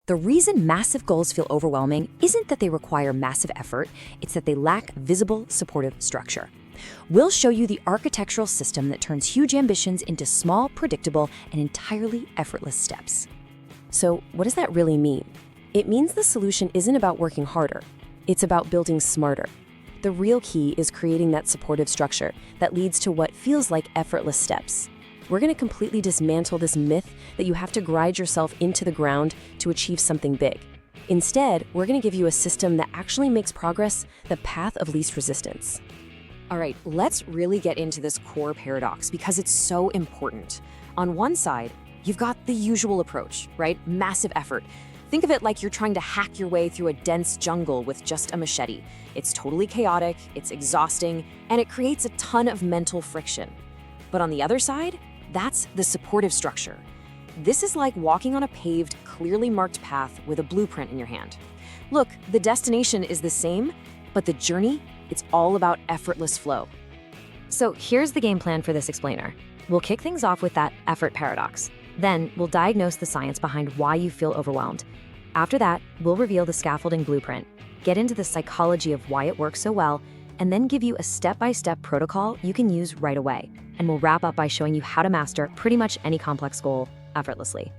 The reason massive goals feel overwhelming isn't that they require massive effort, it's that they lack visible supportive structure. We'll show you the architectural system that turns huge ambitions into small, predictable, and entirely effortless steps. So, what does that really mean? It means the solution isn't about working harder, it's about building smarter. The real key is creating that supportive structure that leads to what feels like effortless steps. We're going to completely dismantle this myth that you have to grind yourself into the ground to achieve something big. Instead, we're going to give you a system that actually makes progress the path of least resistance. All right, let's really get into this core paradox because it's so important. On one side, you've got the usual approach, right? Massive effort. Think of it like you're trying to hack your way through a dense jungle with just a machete. It's totally chaotic, it's exhausting, and it creates a ton of mental friction. But on the other side, that's the supportive structure. This is like walking on a paved, clearly marked path with a blueprint in your hand. Look, the destination is the same, but the journey, it's all about effortless flow. So here's the game plan for this explainer. We'll kick things off with that effort paradox. Then we'll diagnose the science behind why you feel overwhelmed. After that, we'll reveal the scaffolding blueprint, get into the psychology of why it works so well, and then give you a step-by-step protocol you can use right away. And we'll wrap up by showing you how to master pretty much any complex goal effortlessly.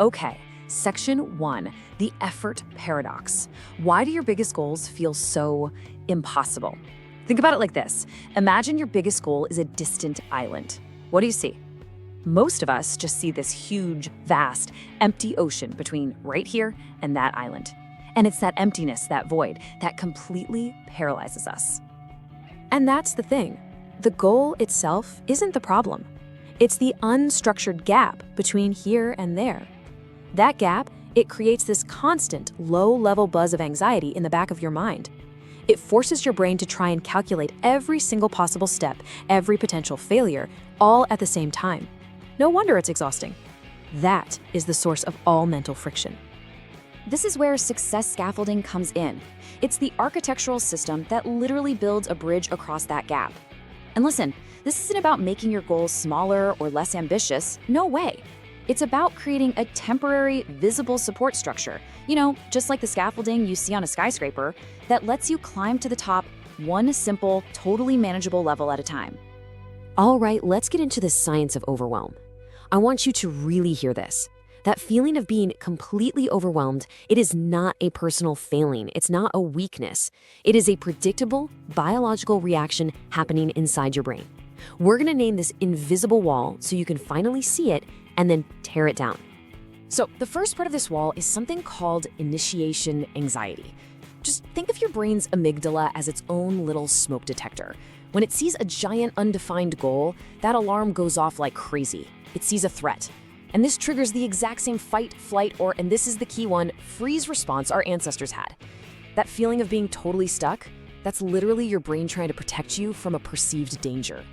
Okay, section 1, the effort paradox. Why do your biggest goals feel so impossible? Think about it like this. Imagine your biggest goal is a distant island. What do you see? Most of us just see this huge, vast, empty ocean between right here and that island. And it's that emptiness, that void, that completely paralyzes us. And that's the thing. The goal itself isn't the problem. It's the unstructured gap between here and there. That gap, it creates this constant, low-level buzz of anxiety in the back of your mind. It forces your brain to try and calculate every single possible step, every potential failure, all at the same time. No wonder it's exhausting. That is the source of all mental friction. This is where success scaffolding comes in. It's the architectural system that literally builds a bridge across that gap. And listen, this isn't about making your goals smaller or less ambitious. No way. It's about creating a temporary, visible support structure, just like the scaffolding you see on a skyscraper, that lets you climb to the top one simple, totally manageable level at a time. All right, let's get into the science of overwhelm. I want you to really hear this. That feeling of being completely overwhelmed, it is not a personal failing. It's not a weakness. It is a predictable, biological reaction happening inside your brain. We're going to name this invisible wall so you can finally see it and then tear it down. So the first part of this wall is something called initiation anxiety. Just think of your brain's amygdala as its own little smoke detector. When it sees a giant undefined goal, that alarm goes off like crazy. It sees a threat. And this triggers the exact same fight, flight, or, and this is the key one, freeze response our ancestors had. That feeling of being totally stuck, that's literally your brain trying to protect you from a perceived danger.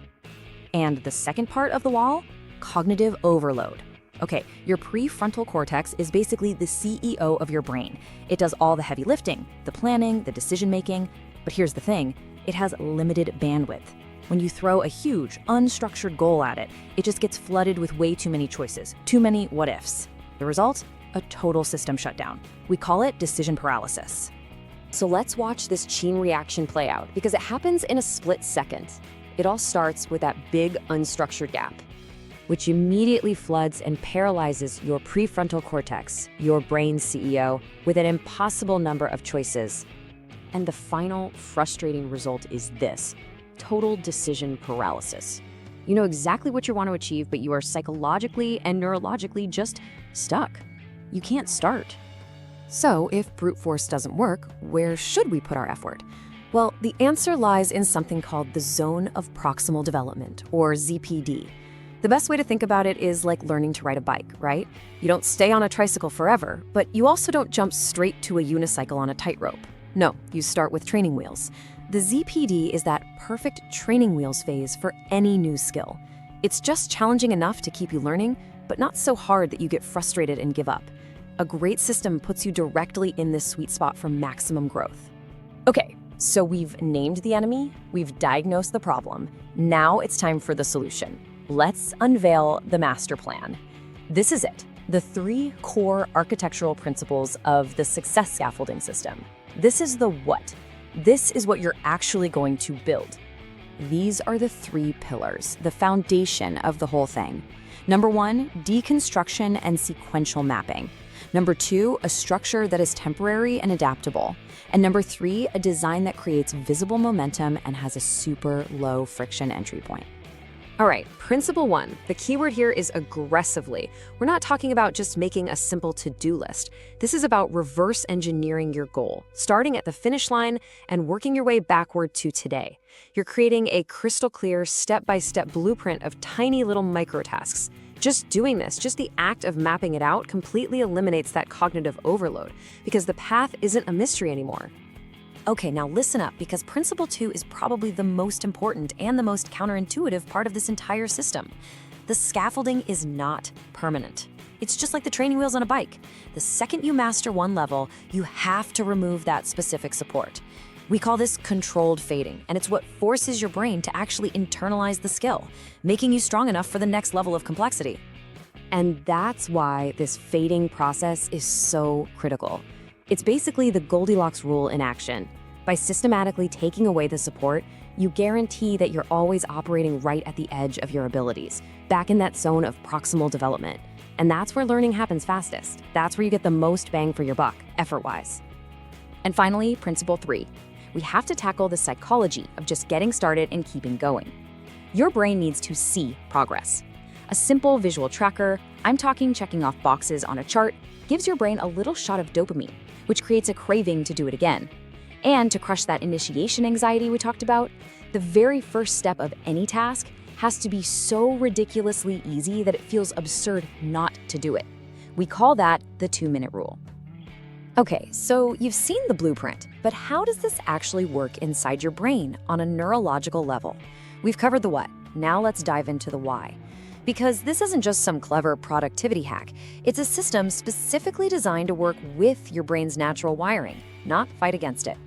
And the second part of the wall, cognitive overload. Okay, your prefrontal cortex is basically the CEO of your brain. It does all the heavy lifting, the planning, the decision-making. But here's the thing, it has limited bandwidth. When you throw a huge, unstructured goal at it, it just gets flooded with way too many choices, too many what-ifs. The result? A total system shutdown. We call it decision paralysis. So let's watch this chain reaction play out, because it happens in a split second. It all starts with that big, unstructured gap, which immediately floods and paralyzes your prefrontal cortex, your brain's CEO, with an impossible number of choices. And the final frustrating result is this: total decision paralysis. You know exactly what you want to achieve, but you are psychologically and neurologically just stuck. You can't start. So if brute force doesn't work, where should we put our effort? Well, the answer lies in something called the Zone of Proximal Development, or ZPD. The best way to think about it is like learning to ride a bike, right? You don't stay on a tricycle forever, but you also don't jump straight to a unicycle on a tightrope. No, you start with training wheels. The ZPD is that perfect training wheels phase for any new skill. It's just challenging enough to keep you learning, but not so hard that you get frustrated and give up. A great system puts you directly in this sweet spot for maximum growth. Okay, so we've named the enemy, we've diagnosed the problem. Now it's time for the solution. Let's unveil the master plan. This is it, the 3 core architectural principles of the Success Scaffolding system. This is the what. This is what you're actually going to build. These are the 3 pillars, the foundation of the whole thing. Number 1, deconstruction and sequential mapping. Number 2, a structure that is temporary and adaptable. And number 3, a design that creates visible momentum and has a super low friction entry point. All right, principle 1. The keyword here is aggressively. We're not talking about just making a simple to-do list. This is about reverse engineering your goal, starting at the finish line and working your way backward to today. You're creating a crystal clear, step-by-step blueprint of tiny little micro-tasks. Just doing this, just the act of mapping it out, completely eliminates that cognitive overload because the path isn't a mystery anymore. Okay, now listen up, because principle 2 is probably the most important and the most counterintuitive part of this entire system. The scaffolding is not permanent. It's just like the training wheels on a bike. The second you master one level, you have to remove that specific support. We call this controlled fading, and it's what forces your brain to actually internalize the skill, making you strong enough for the next level of complexity. And that's why this fading process is so critical. It's basically the Goldilocks rule in action. By systematically taking away the support, you guarantee that you're always operating right at the edge of your abilities, back in that zone of proximal development. And that's where learning happens fastest. That's where you get the most bang for your buck, effort-wise. And finally, principle 3. We have to tackle the psychology of just getting started and keeping going. Your brain needs to see progress. A simple visual tracker, I'm talking checking off boxes on a chart, gives your brain a little shot of dopamine, which creates a craving to do it again. And to crush that initiation anxiety we talked about, the very first step of any task has to be so ridiculously easy that it feels absurd not to do it. We call that the 2-minute rule. Okay, so you've seen the blueprint, but how does this actually work inside your brain on a neurological level? We've covered the what. Now let's dive into the why. Because this isn't just some clever productivity hack. It's a system specifically designed to work with your brain's natural wiring, not fight against it.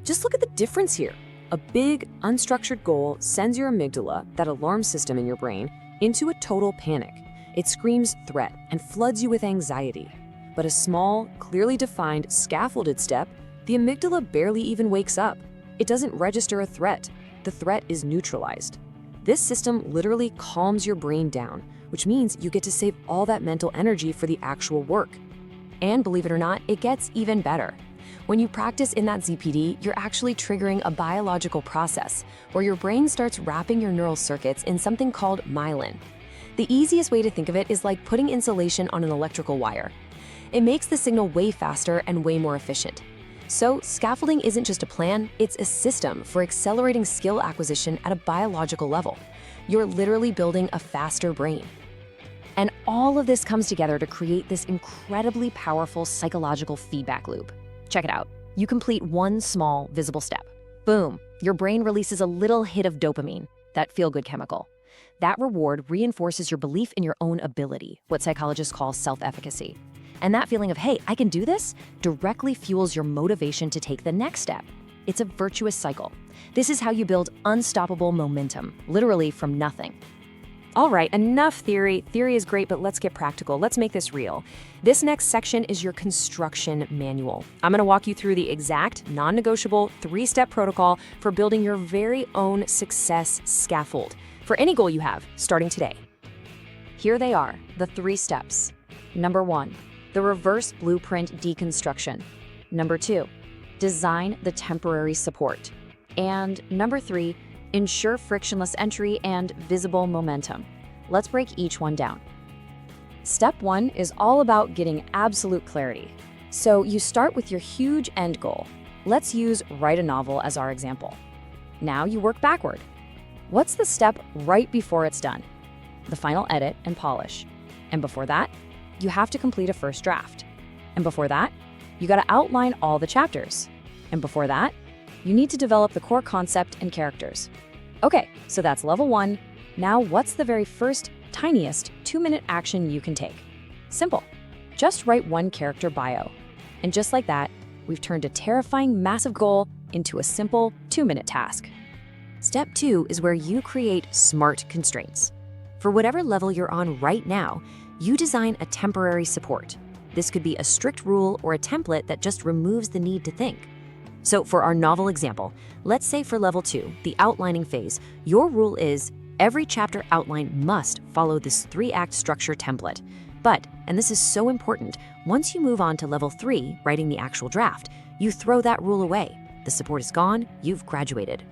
Just look at the difference here. A big, unstructured goal sends your amygdala, that alarm system in your brain, into a total panic. It screams threat and floods you with anxiety. But a small, clearly defined, scaffolded step, the amygdala barely even wakes up. It doesn't register a threat. The threat is neutralized. This system literally calms your brain down, which means you get to save all that mental energy for the actual work. And believe it or not, it gets even better. When you practice in that ZPD, you're actually triggering a biological process where your brain starts wrapping your neural circuits in something called myelin. The easiest way to think of it is like putting insulation on an electrical wire. It makes the signal way faster and way more efficient. So, scaffolding isn't just a plan, it's a system for accelerating skill acquisition at a biological level. You're literally building a faster brain. And all of this comes together to create this incredibly powerful psychological feedback loop. Check it out. You complete one small, visible step. Boom, your brain releases a little hit of dopamine, that feel-good chemical. That reward reinforces your belief in your own ability, what psychologists call self-efficacy. And that feeling of, hey, I can do this, directly fuels your motivation to take the next step. It's a virtuous cycle. This is how you build unstoppable momentum, literally from nothing. All right, enough theory. Theory is great, but let's get practical. Let's make this real. This next section is your construction manual. I'm gonna walk you through the exact, non-negotiable 3-step protocol for building your very own success scaffold for any goal you have, starting today. Here they are, the 3 steps. Number 1. The reverse blueprint deconstruction. Number 2, design the temporary support. And number 3, ensure frictionless entry and visible momentum. Let's break each one down. Step 1 is all about getting absolute clarity. So you start with your huge end goal. Let's use write a novel as our example. Now you work backward. What's the step right before it's done? The final edit and polish. And before that, you have to complete a first draft. And before that, you got to outline all the chapters. And before that, you need to develop the core concept and characters. Okay, so that's level 1. Now what's the very first, tiniest 2-minute action you can take? Simple. Just write one character bio. And just like that, we've turned a terrifying, massive goal into a simple 2-minute task. Step 2 is where you create smart constraints. For whatever level you're on right now, you design a temporary support. This could be a strict rule or a template that just removes the need to think. So for our novel example, let's say for level 2, the outlining phase, your rule is every chapter outline must follow this 3-act structure template. But, and this is so important, once you move on to level 3, writing the actual draft, you throw that rule away. The support is gone, you've graduated.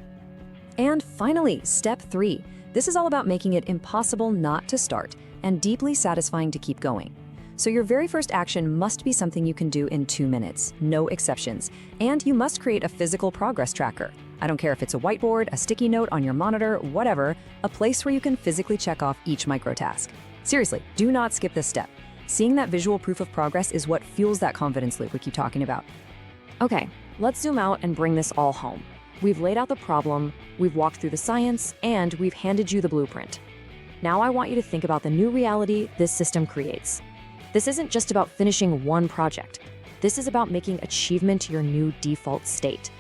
And finally, step 3. This is all about making it impossible not to start and deeply satisfying to keep going. So your very first action must be something you can do in 2 minutes, no exceptions. And you must create a physical progress tracker. I don't care if it's a whiteboard, a sticky note on your monitor, whatever, a place where you can physically check off each microtask. Seriously, do not skip this step. Seeing that visual proof of progress is what fuels that confidence loop we keep talking about. Okay, let's zoom out and bring this all home. We've laid out the problem, we've walked through the science, and we've handed you the blueprint. Now I want you to think about the new reality this system creates. This isn't just about finishing one project. This is about making achievement your new default state.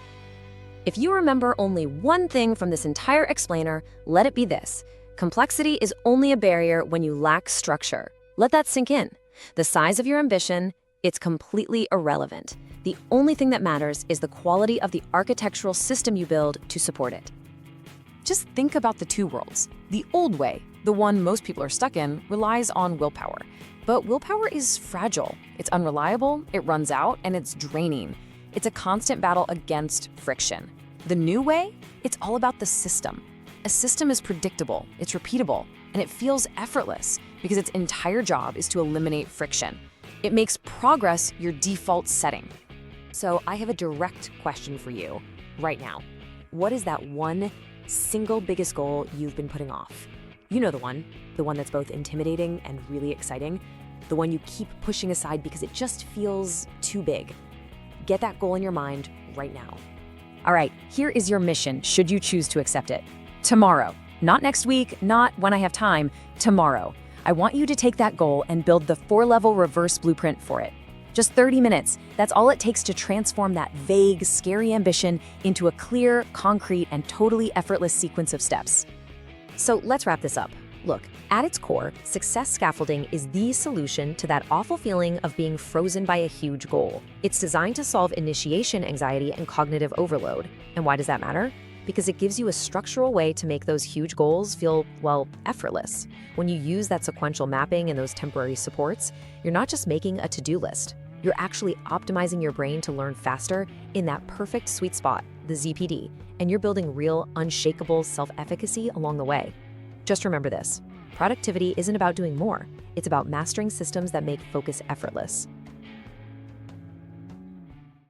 If you remember only one thing from this entire explainer, let it be this. Complexity is only a barrier when you lack structure. Let that sink in. The size of your ambition, it's completely irrelevant. The only thing that matters is the quality of the architectural system you build to support it. Just think about the two worlds. The old way, the one most people are stuck in, relies on willpower. But willpower is fragile. It's unreliable, it runs out, and it's draining. It's a constant battle against friction. The new way, it's all about the system. A system is predictable, it's repeatable, and it feels effortless because its entire job is to eliminate friction. It makes progress your default setting. So I have a direct question for you right now. What is that one single biggest goal you've been putting off? You know the one that's both intimidating and really exciting, the one you keep pushing aside because it just feels too big. Get that goal in your mind right now. All right, here is your mission, should you choose to accept it. Tomorrow, not next week, not when I have time, tomorrow. I want you to take that goal and build the 4-level reverse blueprint for it. Just 30 minutes, that's all it takes to transform that vague, scary ambition into a clear, concrete, and totally effortless sequence of steps. So let's wrap this up. Look, at its core, Success Scaffolding is the solution to that awful feeling of being frozen by a huge goal. It's designed to solve initiation anxiety and cognitive overload. And why does that matter? Because it gives you a structural way to make those huge goals feel, well, effortless. When you use that sequential mapping and those temporary supports, you're not just making a to-do list. You're actually optimizing your brain to learn faster in that perfect sweet spot, the ZPD, and you're building real, unshakable self-efficacy along the way. Just remember this, productivity isn't about doing more. It's about mastering systems that make focus effortless.